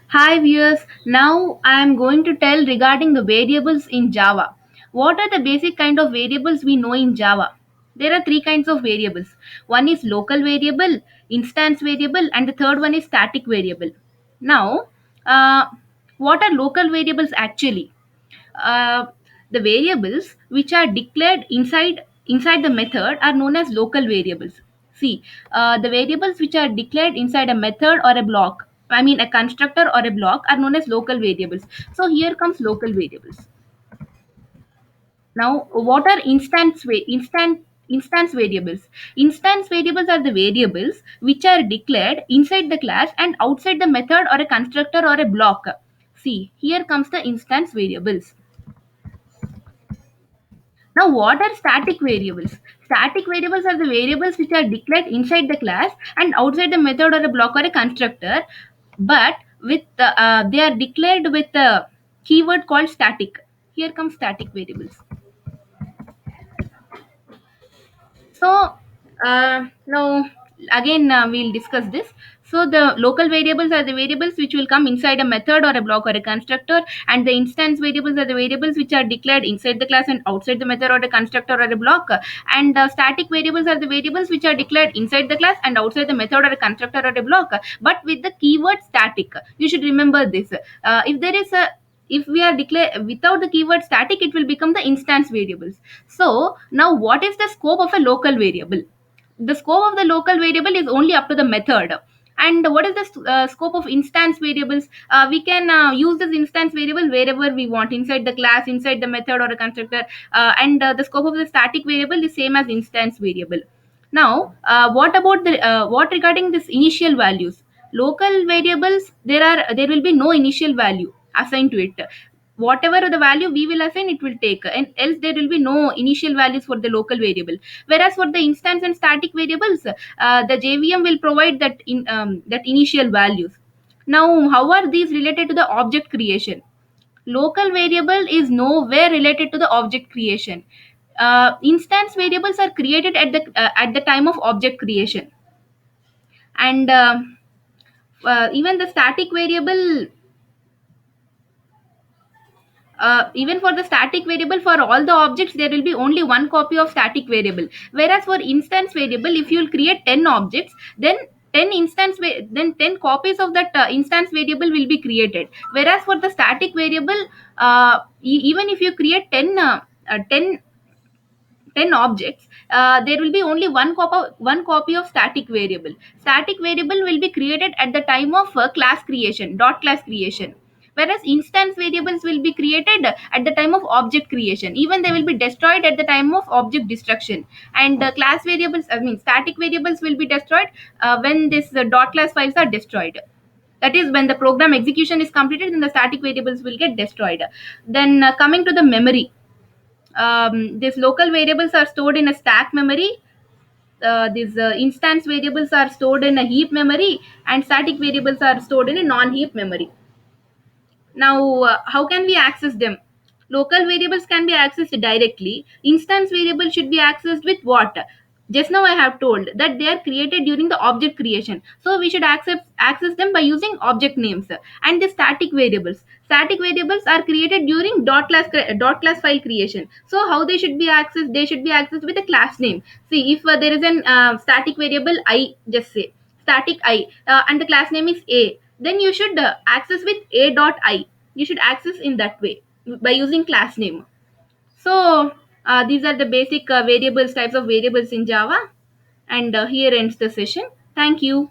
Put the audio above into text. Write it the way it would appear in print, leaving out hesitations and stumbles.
Hi viewers, now I am going to tell regarding the variables in Java. What are the basic kind of variables we know in Java? There are three kinds of variables. One is local variable, instance variable, and the third one is static variable. Now, uh, what are local variables actually? uh, the variables which are declared inside the method are known as local variables. See, the variables which are declared inside a method or a block, I mean a constructor or a block, are known as local variables. So here comes local variables. Now, what are instance variables? Instance variables are the variables which are declared inside the class and outside the method or a constructor or a block. See, here comes the instance variables. Now, what are static variables? Static variables are the variables which are declared inside the class and outside the method or a block or a constructor, but they are declared with a keyword called static. Here comes static variables. So now again we'll discuss this. So the local variables are the variables which will come inside a method or a block or a constructor, and the instance variables are the variables which are declared inside the class and outside the method or a constructor or a block. And static variables are the variables which are declared inside the class and outside the method or a constructor or a block, but with the keyword static. You should remember this. If we are declare without the keyword static, it will become the instance variables. So now what is the scope of a local variable? The scope of the local variable is only up to the method. And what is the scope of instance variables? We can use this instance variable wherever we want, inside the class, inside the method or a constructor. And the scope of the static variable is same as instance variable. Now what regarding this initial values? Local variables, there will be no initial value assigned to it. Whatever the value we will assign, it will take, and else there will be no initial values for the local variable. Whereas for the instance and static variables, the JVM will provide that initial values. Now, how are these related to the object creation? Local variable is nowhere related to the object creation. Instance variables are created at the time of object creation, and even the static variable, even for the static variable, for all the objects there will be only one copy of static variable. Whereas for instance variable, if you will create 10 objects, then 10 copies of that instance variable will be created. Whereas for the static variable, even if you create 10 objects, there will be only one copy of static variable. Static variable will be created at the time of class creation, dot class creation. Whereas instance variables will be created at the time of object creation. Even they will be destroyed at the time of object destruction. And class variables, I mean static variables, will be destroyed when this dot class files are destroyed. That is, when the program execution is completed, then the static variables will get destroyed. Then coming to the memory, these local variables are stored in a stack memory. These instance variables are stored in a heap memory, and static variables are stored in a non-heap memory. Now, how can we access them? Local variables can be accessed directly. Instance variables should be accessed with what? Just now I have told that they are created during the object creation. So we should access them by using object names. And the static variables. Static variables are created during dot class file creation. So how they should be accessed? They should be accessed with a class name. See, if there is an static variable I, just say static I, and the class name is A, then you should access with a dot I. You should access in that way by using class name. So these are the basic variables, types of variables in Java. And here ends the session. Thank you.